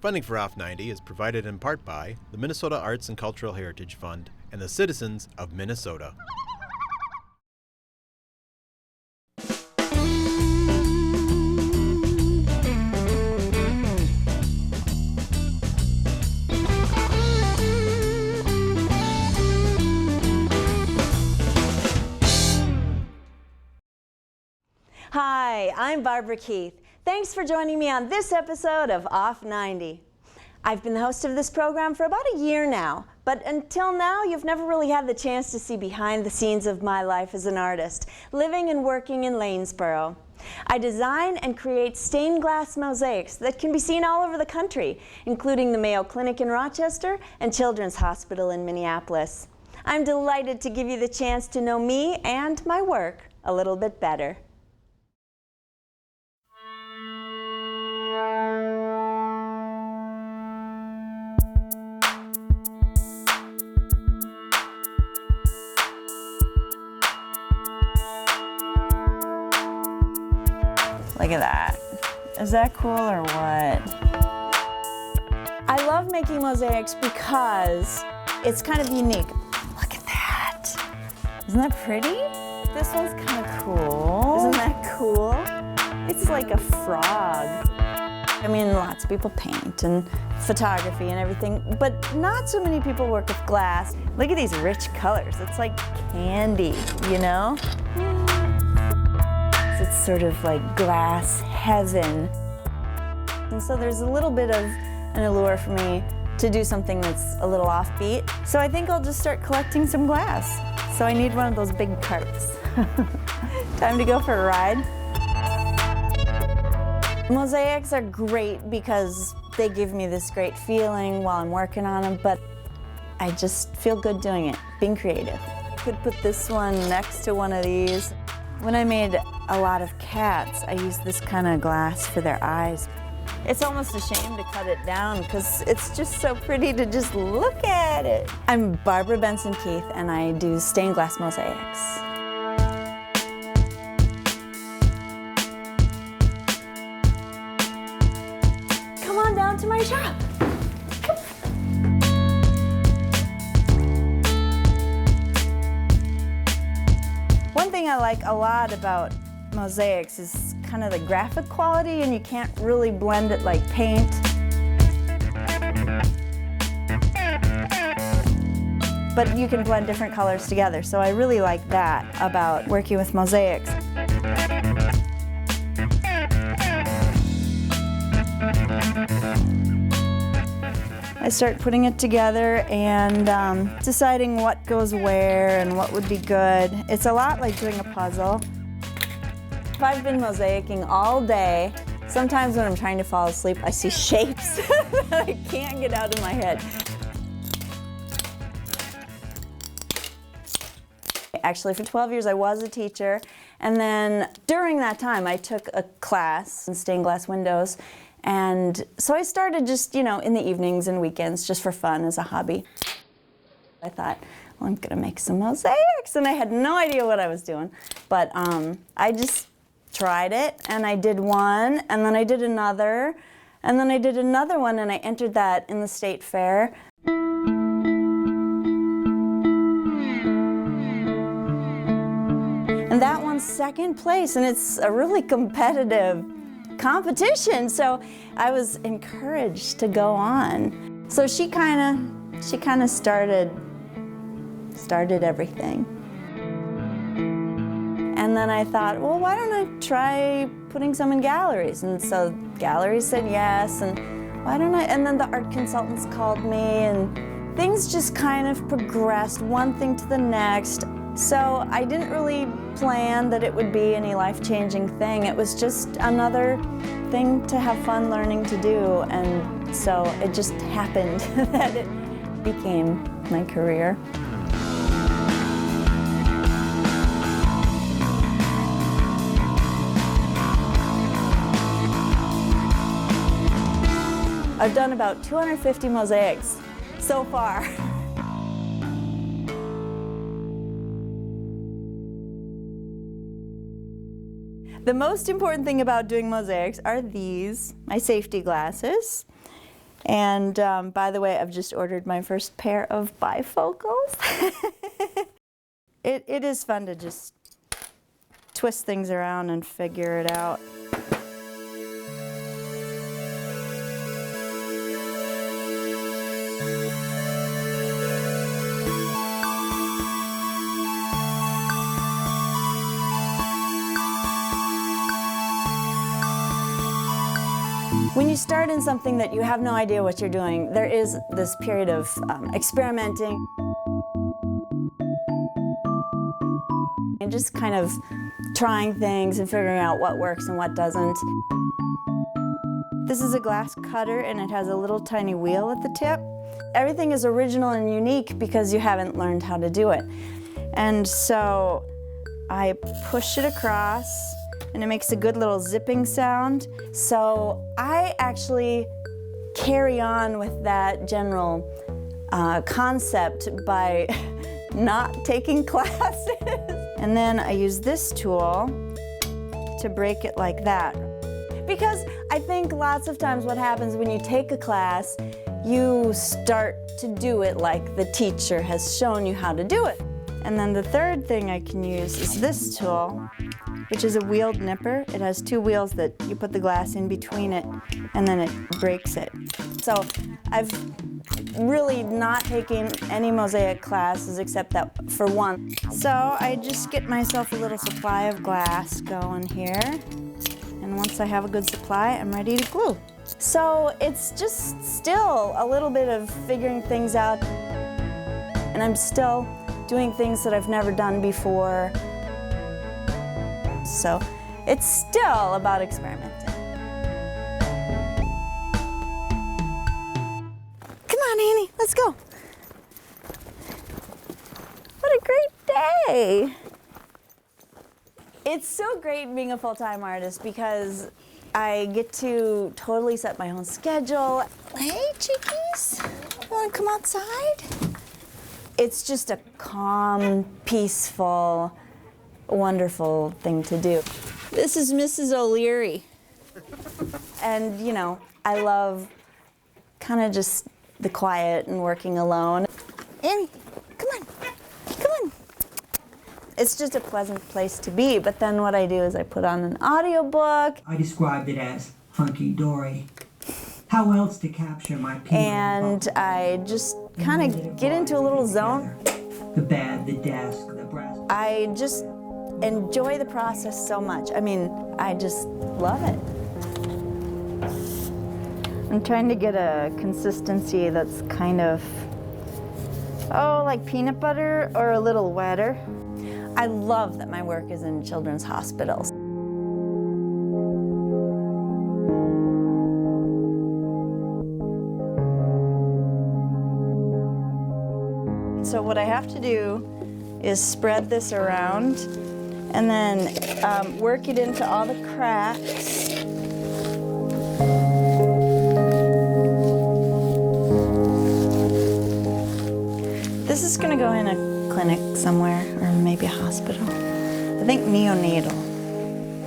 Funding for Off 90 is provided in part by the Minnesota Arts and Cultural Heritage Fund and the citizens of Minnesota. Hi, I'm Barbara Keith. Thanks for joining me on this episode of Off 90. I've been the host of this program for about a year now, but until now you've never really had the chance to see behind the scenes of my life as an artist, living and working in Lanesboro. I design and create stained glass mosaics that can be seen all over the country, including the Mayo Clinic in Rochester and Children's Hospital in Minneapolis. I'm delighted to give you the chance to know me and my work a little bit better. Look at that. Is that cool or what? I love making mosaics because it's kind of unique. Look at that. Isn't that pretty? This one's kind of cool. Isn't that cool? It's like a frog. I mean, lots of people paint and photography and everything, but not so many people work with glass. Look at these rich colors. It's like candy, you know? It's sort of like glass heaven. And so there's a little bit of an allure for me to do something that's a little offbeat. So I think I'll just start collecting some glass. So I need one of those big carts. Time to go for a ride. Mosaics are great because they give me this great feeling while I'm working on them, but I just feel good doing it, being creative. Could put this one next to one of these. When I made a lot of cats, I used this kind of glass for their eyes. It's almost a shame to cut it down because it's just so pretty to just look at it. I'm Barbara Benson Keith and I do stained glass mosaics. Come on down to my shop. One thing I like a lot about mosaics is kind of the graphic quality, and you can't really blend it like paint. But you can blend different colors together, so I really like that about working with mosaics. I start putting it together and deciding what goes where and what would be good. It's a lot like doing a puzzle. If I've been mosaicing all day, sometimes when I'm trying to fall asleep, I see shapes that I can't get out of my head. Actually, for 12 years I was a teacher, and then during that time I took a class in stained glass windows. And so I started just, you know, in the evenings and weekends just for fun as a hobby. I thought, well, I'm gonna make some mosaics, and I had no idea what I was doing. But I just tried it, and I did one, and then I did another, and then I did another one, and I entered that in the state fair. And that one's second place, and it's a really competitive competition, so I was encouraged to go on. So she kind of started everything. And then I thought, well, why don't I try putting some in galleries? And so galleries said yes, and why don't I? And then the art consultants called me, and things just kind of progressed, one thing to the next. So I didn't really plan that it would be any life-changing thing. It was just another thing to have fun learning to do, and so it just happened that it became my career. I've done about 250 mosaics so far. The most important thing about doing mosaics are these, my safety glasses. And by the way, I've just ordered my first pair of bifocals. It is fun to just twist things around and figure it out. When you start in something that you have no idea what you're doing, there is this period of experimenting and just kind of trying things and figuring out what works and what doesn't. This is a glass cutter and it has a little tiny wheel at the tip. Everything is original and unique because you haven't learned how to do it. And so I push it across and it makes a good little zipping sound. So I actually carry on with that general concept by not taking classes. And then I use this tool to break it like that. Because I think lots of times what happens when you take a class, you start to do it like the teacher has shown you how to do it. And then the third thing I can use is this tool, which is a wheeled nipper. It has two wheels that you put the glass in between it and then it breaks it. So I've really not taken any mosaic classes except that for one. So I just get myself a little supply of glass going here. And once I have a good supply, I'm ready to glue. So it's just still a little bit of figuring things out. And I'm still doing things that I've never done before. So it's still about experimenting. Come on, Annie, let's go. What a great day. It's so great being a full-time artist because I get to totally set my own schedule. Hey, chickies, you wanna come outside? It's just a calm, peaceful, wonderful thing to do. This is Mrs. O'Leary. And, you know, I love kind of just the quiet and working alone. Annie, come on, come on. It's just a pleasant place to be, but then what I do is I put on an audiobook. I described it as hunky-dory. How else to capture my people? And I just kind of get into a little zone. The bed, the desk, the brass. I just enjoy the process so much. I mean, I just love it. I'm trying to get a consistency that's kind of, oh, like peanut butter or a little wetter. I love that my work is in children's hospitals. So what I have to do is spread this around and then work it into all the cracks. This is going to go in a clinic somewhere, or maybe a hospital. I think neonatal.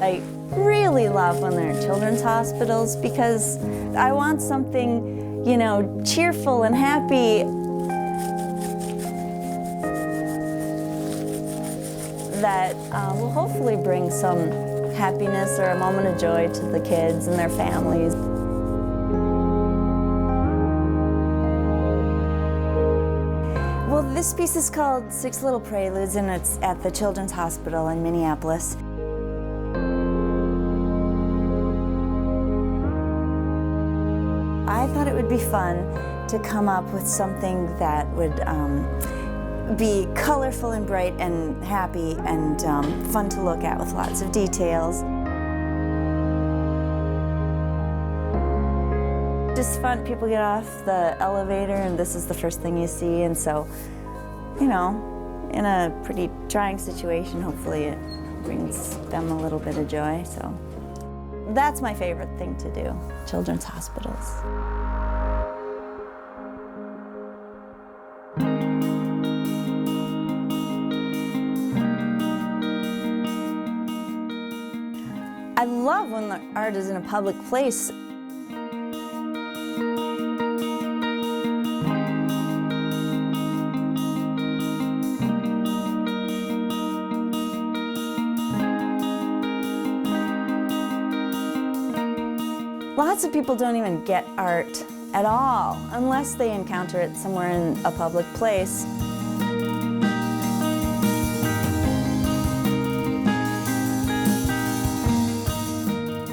I really love when they're in children's hospitals because I want something, you know, cheerful and happy. That will hopefully bring some happiness or a moment of joy to the kids and their families. Well, this piece is called Six Little Preludes, and it's at the Children's Hospital in Minneapolis. I thought it would be fun to come up with something that would be colorful and bright and happy and fun to look at with lots of details. Just fun. People get off the elevator and this is the first thing you see, and so, you know, in a pretty trying situation, hopefully it brings them a little bit of joy. So that's my favorite thing to do, children's hospitals. I love when the art is in a public place. Lots of people don't even get art at all unless they encounter it somewhere in a public place.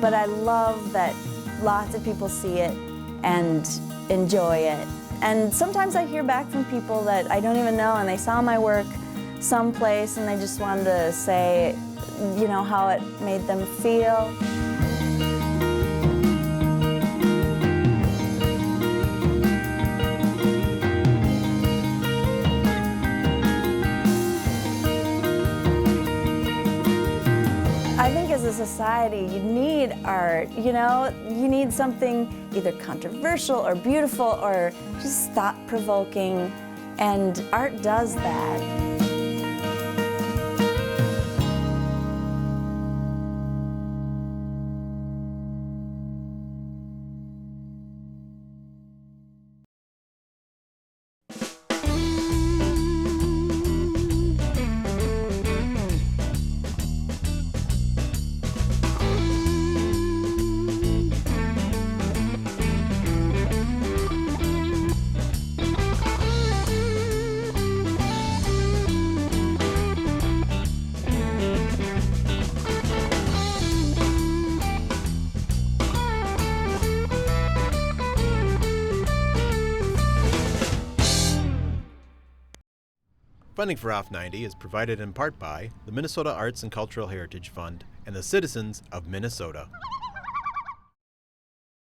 But I love that lots of people see it and enjoy it. And sometimes I hear back from people that I don't even know, and they saw my work someplace and they just wanted to say, you know, how it made them feel. I think as a society, you need art, you know? You need something either controversial or beautiful or just thought-provoking, and art does that. Funding for Off 90 is provided in part by the Minnesota Arts and Cultural Heritage Fund and the citizens of Minnesota.